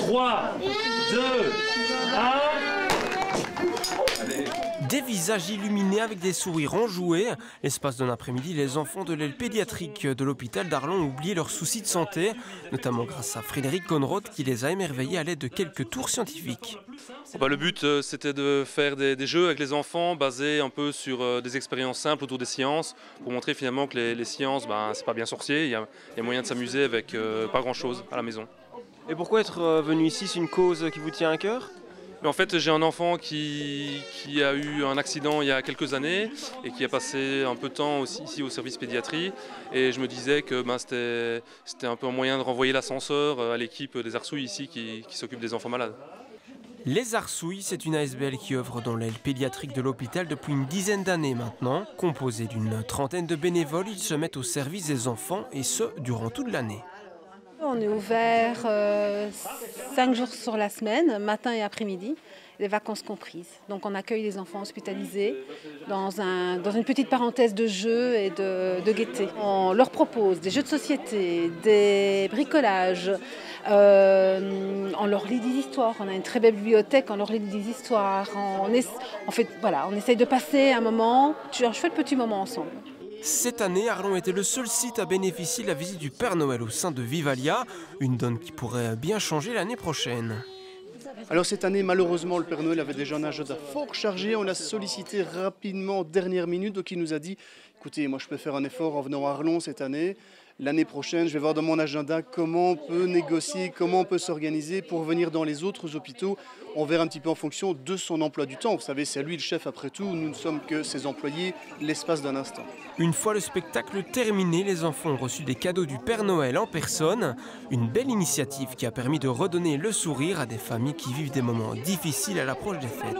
3, 2, 1... Des visages illuminés avec des sourires enjoués. L'espace d'un après-midi, les enfants de l'aile pédiatrique de l'hôpital d'Arlon ont oublié leurs soucis de santé, notamment grâce à Frédéric Conrod qui les a émerveillés à l'aide de quelques tours scientifiques. Le but, c'était de faire des jeux avec les enfants basés un peu sur des expériences simples autour des sciences pour montrer finalement que les sciences, c'est pas bien sorcier, il y a moyen de s'amuser avec pas grand-chose à la maison. Et pourquoi être venu ici? C'est une cause qui vous tient à cœur? Mais en fait, j'ai un enfant qui a eu un accident il y a quelques années et qui a passé un peu de temps aussi ici au service pédiatrie. Et je me disais que c'était un peu un moyen de renvoyer l'ascenseur à l'équipe des Arsouilles ici qui s'occupe des enfants malades. Les Arsouilles, c'est une ASBL qui œuvre dans l'aile pédiatrique de l'hôpital depuis une dizaine d'années maintenant. Composée d'une trentaine de bénévoles, ils se mettent au service des enfants et ce, durant toute l'année. On est ouvert 5 jours sur la semaine, matin et après-midi, les vacances comprises. Donc on accueille les enfants hospitalisés dans une petite parenthèse de jeux et de gaieté. On leur propose des jeux de société, des bricolages, on leur lit des histoires. On a une très belle bibliothèque, on leur lit des histoires. On essaye de passer un moment, je fais le petit moment ensemble. Cette année, Arlon était le seul site à bénéficier de la visite du Père Noël au sein de Vivalia, une donne qui pourrait bien changer l'année prochaine. Alors cette année, malheureusement, le Père Noël avait déjà un agenda fort chargé. On a sollicité rapidement, dernière minute, donc il nous a dit « Écoutez, moi je peux faire un effort en venant à Arlon cette année. L'année prochaine, je vais voir dans mon agenda comment on peut négocier, comment on peut s'organiser pour venir dans les autres hôpitaux. On verra un petit peu en fonction de son emploi du temps. Vous savez, c'est lui le chef après tout. Nous ne sommes que ses employés l'espace d'un instant. » Une fois le spectacle terminé, les enfants ont reçu des cadeaux du Père Noël en personne. Une belle initiative qui a permis de redonner le sourire à des familles qui vivent des moments difficiles à l'approche des fêtes.